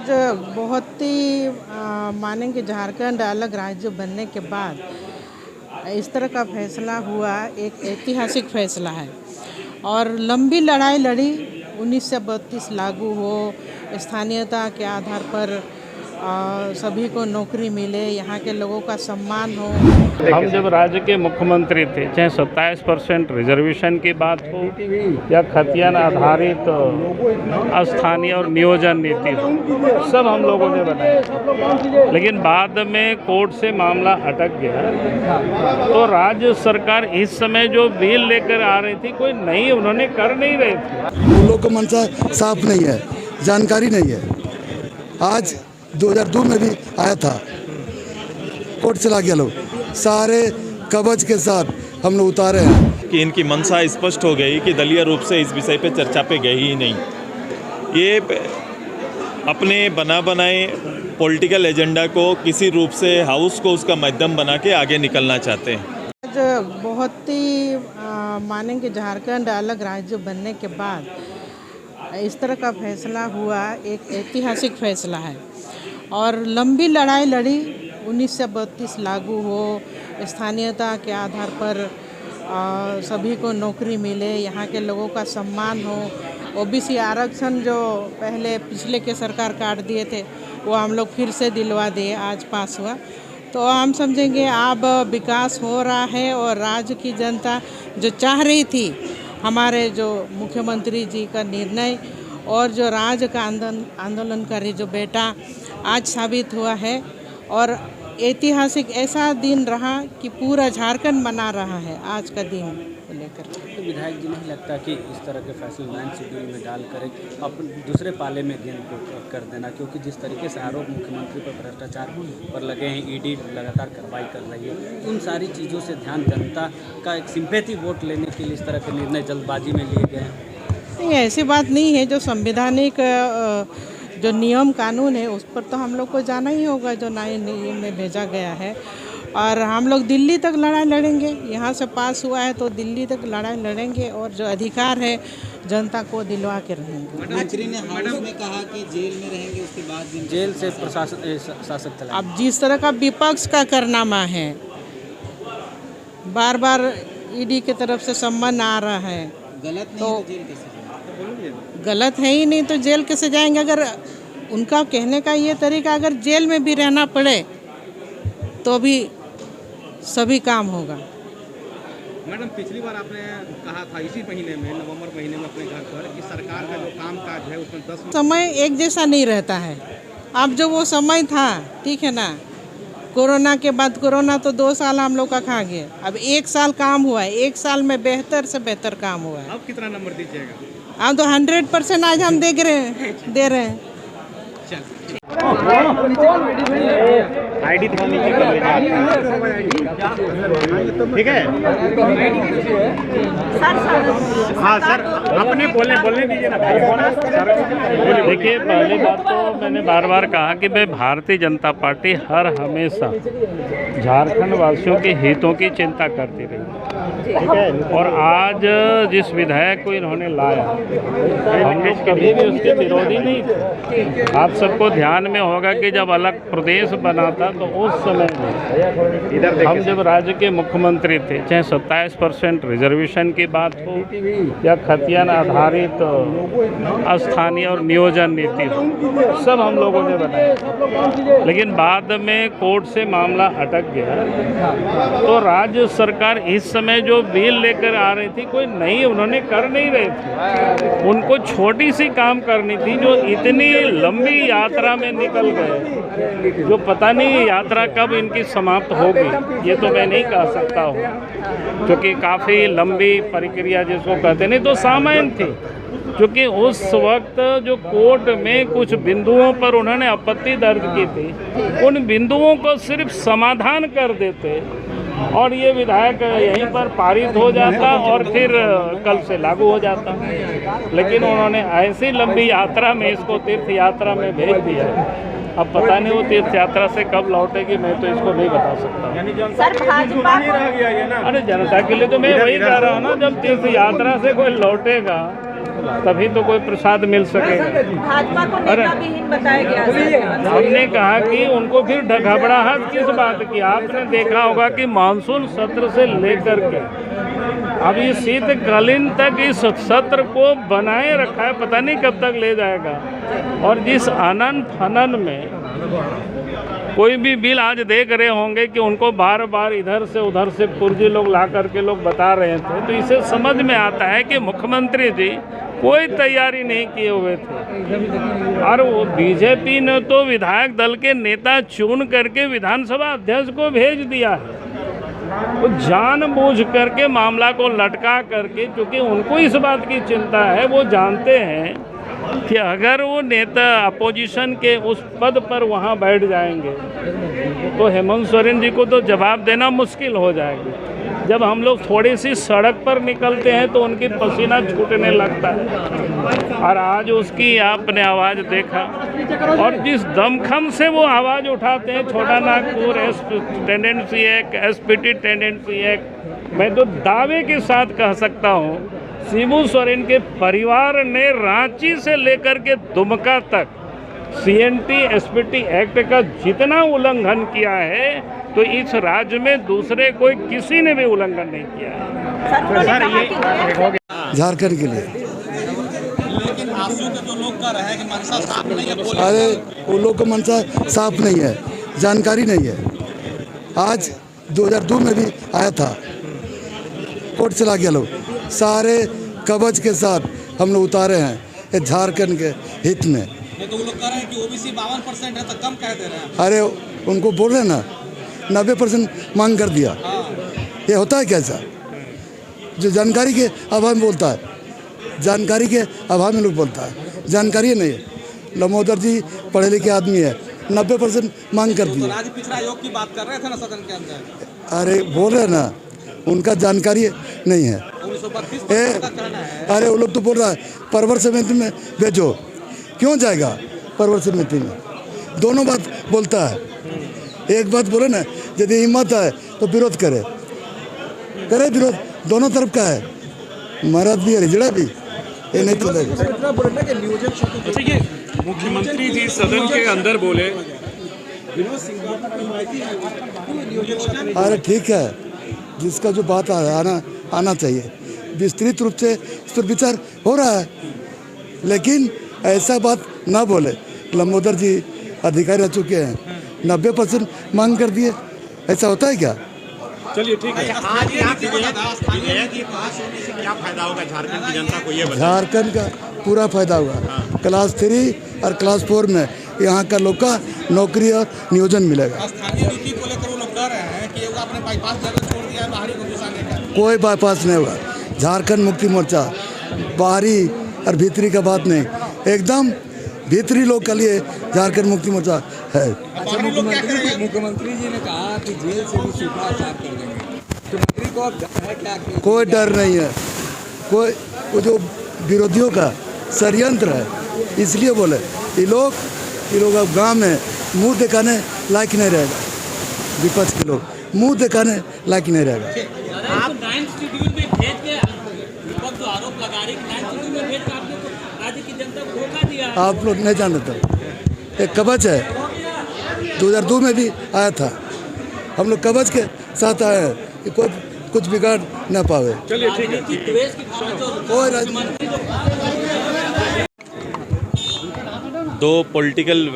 जो बहुत ही मानेंगे झारखंड अलग राज्य बनने के बाद इस तरह का फैसला हुआ एक ऐतिहासिक फैसला है और लंबी लड़ाई लड़ी 1932 लागू हो, स्थानीयता के आधार पर सभी को नौकरी मिले, यहाँ के लोगों का सम्मान हो। हम जब राज्य के मुख्यमंत्री थे, चाहे 27% रिजर्वेशन की बात हो या खतियान आधारित स्थानीय और नियोजन नीति हो, सब हम लोगों ने बनाया। लेकिन बाद में कोर्ट से मामला अटक गया तो राज्य सरकार इस समय जो बिल लेकर आ रही थी कोई नई उन्होंने कर नहीं रहे थे। उन लोगों को मनसा साफ नहीं है, जानकारी नहीं है। आज 2002 में भी आया था, कोर्ट चला गया, लोग सारे कवच के साथ हम लोग उतारे हैं कि इनकी मंशा स्पष्ट हो गई कि दलीय रूप से इस विषय पे चर्चा पे गई ही नहीं। ये अपने बना बनाए पॉलिटिकल एजेंडा को किसी रूप से हाउस को उसका माध्यम बना के आगे निकलना चाहते हैं। आज बहुत ही मानेंगे झारखंड अलग राज्य बनने के बाद इस तरह का फैसला हुआ एक ऐतिहासिक फैसला है और लंबी लड़ाई लड़ी 1932 लागू हो, स्थानीयता के आधार पर सभी को नौकरी मिले, यहाँ के लोगों का सम्मान हो। ओबीसी आरक्षण जो पहले पिछले के सरकार काट दिए थे वो हम लोग फिर से दिलवा दिए, आज पास हुआ। तो हम समझेंगे अब विकास हो रहा है और राज्य की जनता जो चाह रही थी, हमारे जो मुख्यमंत्री जी का निर्णय और जो राज्य का आंदोलनकारी जो बेटा आज साबित हुआ है और ऐतिहासिक ऐसा दिन रहा कि पूरा झारखंड मना रहा है आज का दिन को लेकर। तो विधायक जी नहीं लगता कि इस तरह के फैसले 9 शेड्यूल में डाल कर अपन दूसरे पाले में गेंद को कर देना, क्योंकि जिस तरीके से आरोप मुख्यमंत्री पर भ्रष्टाचार पर लगे हैं, ईडी लगातार कार्रवाई कर रही है, उन सारी चीज़ों से ध्यान जनता का एक सिंपैथी वोट लेने के लिए इस तरह के निर्णय जल्दबाजी में लिए गए हैं? नहीं, ऐसी बात नहीं है। जो संवैधानिक जो नियम कानून है उस पर तो हम लोग को जाना ही होगा, जो नए नियम में भेजा गया है। और हम लोग दिल्ली तक लड़ाई लड़ेंगे, यहाँ से पास हुआ है तो दिल्ली तक लड़ाई लड़ेंगे और जो अधिकार है जनता को दिलवा के रहेंगे। मंत्री ने हाउस में कहा कि जेल में रहेंगे, उसके बाद जेल से शासक चला। अब जिस तरह का विपक्ष का कारनामा है, बार बार ईडी की तरफ से सम्मन आ रहा है, गलत नहीं तो जेल कैसे जाएंगे? गलत है ही नहीं तो जेल कैसे जाएंगे? अगर उनका कहने का ये तरीका, अगर जेल में भी रहना पड़े तो भी सभी काम होगा। मैडम, पिछली बार आपने कहा था इसी महीने में, नवंबर महीने में अपने घर पर कि सरकार का जो काम काज है उसमें 10 समय एक जैसा नहीं रहता है। अब जो वो समय था, ठीक है ना, कोरोना के बाद, कोरोना तो 2 साल हम लोग का खा गया, अब 1 साल काम हुआ है, 1 साल में बेहतर से बेहतर काम हुआ है। अब कितना नंबर दीजिएगा? अब तो 100% आज हम दे रहे हैं। आईडी दिखाने की ठीक है। हाँ सर, अपने बोलने दीजिए ना भाई। देखिए, पहली बात तो मैंने बार बार कहा कि भाई भारतीय जनता पार्टी हर हमेशा झारखंड वासियों के हितों की चिंता करती रही, ठीक है। और आज जिस विधायक को इन्होंने लाया, हम लोग कभी भी उसके विरोधी नहीं थे। आप सबको ध्यान में होगा कि जब अलग प्रदेश बना था तो उस समय में हम जब राज्य के मुख्यमंत्री थे, चाहे 27% रिजर्वेशन की बात हो या खतियान आधारित स्थानीय और नियोजन नीति हो, सब हम लोगों ने बनाया। लेकिन बाद में कोर्ट से मामला अटक गया तो राज्य सरकार इस समय जो बिल लेकर आ रही थी कोई नई उन्होंने कर नहीं रहे थे। उनको छोटी सी काम करनी थी, जो इतनी लंबी यात्रा में निकल गए, जो पता नहीं यात्रा कब इनकी समाप्त होगी, ये तो मैं नहीं कह सकता हूँ, क्योंकि काफ़ी लंबी प्रक्रिया जिसको कहते नहीं तो सामान्य थी। क्योंकि उस वक्त जो कोर्ट में कुछ बिंदुओं पर उन्होंने आपत्ति दर्ज की थी, उन बिंदुओं को सिर्फ समाधान कर देते और ये विधायक यहीं पर पारित हो जाता और फिर कल से लागू हो जाता। लेकिन उन्होंने ऐसी लंबी यात्रा में इसको तीर्थ यात्रा में भेज दिया। अब पता नहीं वो तीर्थ यात्रा से कब लौटेगी, मैं तो इसको नहीं बता सकता। सर, अरे जनता के लिए तो मैं वही कह रहा हूँ ना, जब तीर्थ यात्रा से कोई लौटेगा तभी तो कोई प्रसाद मिल सकेगा। भाजपा को नेता विहीन बताया गया है। हमने कहा कि उनको फिर घबराहट किस बात की। आपने देखा होगा कि मानसून सत्र से लेकर के अब ये शीतकालीन तक इस सत्र को बनाए रखा है, पता नहीं कब तक ले जाएगा। और जिस आनन फनन में कोई भी बिल आज देख रहे होंगे कि उनको बार बार इधर से उधर से पुर्जी लोग ला करके लोग बता रहे थे, तो इसे समझ में आता है कि मुख्यमंत्री जी कोई तैयारी नहीं किए हुए थे। और वो बीजेपी ने तो विधायक दल के नेता चुन करके विधानसभा अध्यक्ष को भेज दिया है। वो जानबूझ करके मामला को लटका करके, क्योंकि उनको इस बात की चिंता है, वो जानते हैं कि अगर वो नेता अपोजिशन के उस पद पर वहाँ बैठ जाएंगे तो हेमंत सोरेन जी को तो जवाब देना मुश्किल हो जाएगी। जब हम लोग थोड़ी सी सड़क पर निकलते हैं तो उनकी पसीना छूटने लगता है। और आज उसकी आपने आवाज़ देखा, और जिस दमखम से वो आवाज़ उठाते हैं, छोटा Nagpur tendency act, SPT tendency act, मैं तो दावे के साथ कह सकता हूँ शिबू सोरेन के परिवार ने रांची से लेकर के दुमका तक CNT SPT एक्ट का जितना उल्लंघन किया है, तो इस राज्य में दूसरे कोई किसी ने भी उल्लंघन नहीं किया है। झारखंड के लिए। लेकिन आप लोग का जो लोग का रहा है कि मनसा साफ नहीं है, अरे वो लोग का मनसा साफ नहीं है, जानकारी नहीं है। आज 2002 में भी आया था, कोर्ट चला गया लोग, सारे कवच के साथ हम लोग उतारे हैं ये झारखंड के हित में। तो वो लोग कह रहे हैं कि OBC 52% है तो कम कह दे रहे हैं। अरे उनको बोल रहे हैं ना 90% मांग कर दिया। ये होता है कैसा? जो जानकारी के अभाव में बोलता है, जानकारी के अभाव में लोग बोलता है, जानकारी नहीं है। लमोदर जी पढ़े लिखे आदमी है, 90% मांग कर दिया। राज्य पिछड़ा आयोग की बात कर रहे थे ना सदन के अंदर। अरे बोल रहे ना, उनका जानकारी नहीं है। 1932 का कहना है। अरे वो लोग तो बोल रहा है परवर समिति में भेजो, क्यों जाएगा परवर समिति में? दोनों बात बोलता है। एक बात बोले ना, यदि हिम्मत है तो विरोध करे विरोध, दोनों तरफ का है, महाराज भी है, रिजड़ा भी, ये नहीं चलेगा। मुख्यमंत्री जी सदन के अंदर बोले। अरे ठीक है, जिसका जो बात आना चाहिए, विस्तृत रूप से इस पर विचार हो रहा है, लेकिन ऐसा बात ना बोले। लंबोदर जी अधिकारी रह चुके हैं, 90% मांग कर दिए, ऐसा होता है क्या? चलिए ठीक है। क्या फायदा होगा झारखंड की जनता को, ये बताइए। झारखंड का पूरा फायदा होगा। क्लास 3 और क्लास 4 में यहाँ का लोग का नौकरी और नियोजन मिलेगा। स्थानीय नीति को लेकर वो लोग कह रहे हैं कि आपने बाईपास जगह छोड़ दिया है बाहरी को घुसाने का। कोई बाईपास नहीं होगा। झारखंड मुक्ति मोर्चा बाहरी और भीतरी का बात नहीं, एकदम भीतरी लोग के लिए झारखंड मुक्ति मोर्चा है। मुख्यमंत्री जी ने कहा कि जेल से भी सूखा साफ कर देंगे, मुख्यमंत्री को अब डर है क्या? कोई डर नहीं है, कोई वो जो विरोधियों का षड्यंत्र है, इसलिए बोले ये लोग अब गांव में मुंह दिखाने लायक नहीं रहेगा। विपक्ष के लोग मुंह दिखाने लायक नहीं रहेगा। आप लोग नहीं जानते, एक कवच है, 2002 में भी आया था। हम लोग कवच के साथ आए हैं कि कोई कुछ बिगाड़ न पावे। चलिए ठीक है। कोई राजनीति। दो पॉलिटिकल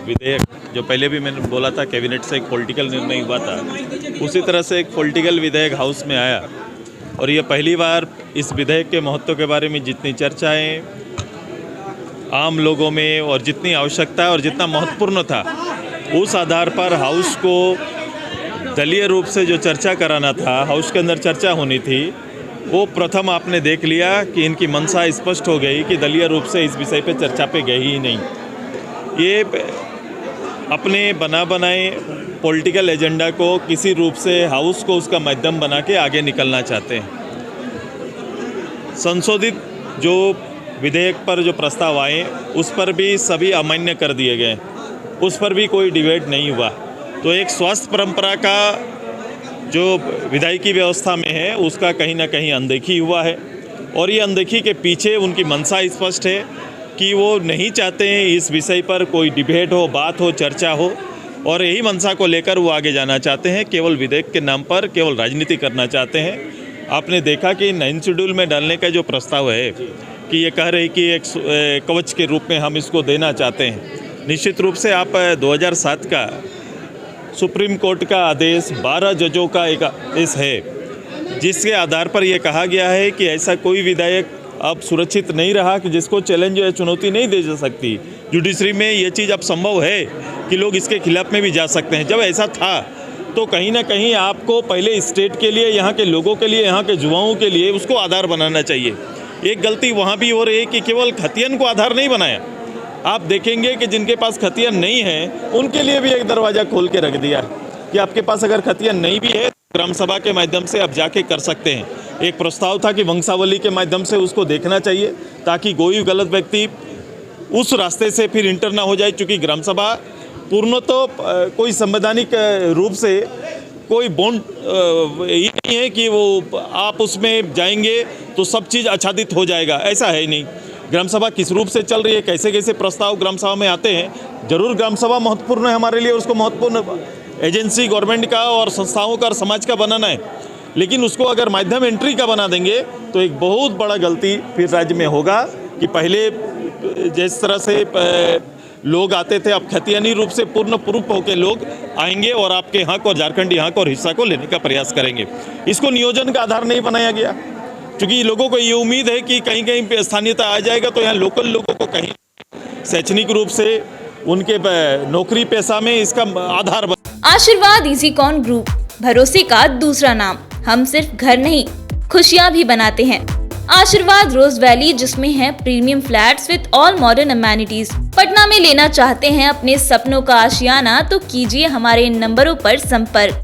विधेयक, जो पहले भी मैंने बोला था कैबिनेट से एक पॉलिटिकल निर्णय हुआ था, उसी तरह से एक पॉलिटिकल विधेयक हाउस में आया। और ये पहली बार इस विधेयक के महत्व के बारे में जितनी चर्चाएं आम लोगों में और जितनी आवश्यकता और जितना महत्वपूर्ण था, उस आधार पर हाउस को दलीय रूप से जो चर्चा कराना था, हाउस के अंदर चर्चा होनी थी, वो प्रथम आपने देख लिया कि इनकी मंशा स्पष्ट हो गई कि दलीय रूप से इस विषय पे चर्चा पे गई ही नहीं। ये अपने बनाए पॉलिटिकल एजेंडा को किसी रूप से हाउस को उसका माध्यम बना के आगे निकलना चाहते हैं। संशोधित जो विधेयक पर जो प्रस्ताव आए, उस पर भी सभी अमान्य कर दिए गए, उस पर भी कोई डिबेट नहीं हुआ। तो एक स्वस्थ परंपरा का जो विधायिकी व्यवस्था में है, उसका कहीं ना कहीं अनदेखी हुआ है। और ये अनदेखी के पीछे उनकी मंशा स्पष्ट है कि वो नहीं चाहते हैं इस विषय पर कोई डिबेट हो, बात हो, चर्चा हो, और यही मंशा को लेकर वो आगे जाना चाहते हैं। केवल विधेयक के नाम पर केवल राजनीति करना चाहते हैं। आपने देखा कि 9 शेड्यूल में डालने का जो प्रस्ताव है कि ये कह रहे कि एक कवच के रूप में हम इसको देना चाहते हैं। निश्चित रूप से आप 2007 का सुप्रीम कोर्ट का आदेश 12 जजों का एक आदेश है, जिसके आधार पर यह कहा गया है कि ऐसा कोई विधायक अब सुरक्षित नहीं रहा कि जिसको चैलेंज या चुनौती नहीं दे जा सकती। जुडिशरी में ये चीज़ अब संभव है कि लोग इसके खिलाफ में भी जा सकते हैं। जब ऐसा था तो कहीं ना कहीं आपको पहले स्टेट के लिए, यहाँ के लोगों के लिए, यहाँ के युवाओं के लिए उसको आधार बनाना चाहिए। एक गलती वहाँ भी हो रही है कि केवल खतियन को आधार नहीं बनाया। आप देखेंगे कि जिनके पास खतियन नहीं है उनके लिए भी एक दरवाज़ा खोल के रख दिया कि आपके पास अगर खतियन नहीं भी है ग्राम सभा के माध्यम से आप जाके कर सकते हैं। एक प्रस्ताव था कि वंशावली के माध्यम से उसको देखना चाहिए ताकि कोई गलत व्यक्ति उस रास्ते से फिर इंटर ना हो जाए, क्योंकि ग्राम सभा पूर्णतः कोई संवैधानिक रूप से कोई बॉन्ड ये नहीं है कि वो आप उसमें जाएंगे तो सब चीज़ आच्छादित हो जाएगा, ऐसा है ही नहीं। ग्राम सभा किस रूप से चल रही है, कैसे कैसे प्रस्ताव ग्राम सभा में आते हैं। जरूर ग्राम सभा महत्वपूर्ण है हमारे लिए, उसको महत्वपूर्ण एजेंसी गवर्नमेंट का और संस्थाओं का और समाज का बनाना है, लेकिन उसको अगर माध्यम एंट्री का बना देंगे तो एक बहुत बड़ा गलती फिर राज्य में होगा कि पहले जिस तरह से लोग आते थे अब खतियानी रूप से पूर्ण प्रूफ होकर लोग आएंगे और आपके हक और झारखंडी हक और हिस्सा को लेने का प्रयास करेंगे। इसको नियोजन का आधार नहीं बनाया गया, क्योंकि लोगों को ये उम्मीद है कि कहीं कहीं स्थानीयता आ जाएगा तो यहाँ लोकल लोगों को कहीं शैक्षणिक रूप से उनके नौकरी पेशा में इसका आधार बना। आशीर्वाद इजीकॉन ग्रुप, भरोसे का दूसरा नाम। हम सिर्फ घर नहीं, खुशियाँ भी बनाते हैं। आशीर्वाद रोज वैली, जिसमें है premium flats with all modern amenities. Patna में लेना चाहते हैं अपने सपनों का आशियाना, तो कीजिए हमारे इन नंबरों पर संपर्क।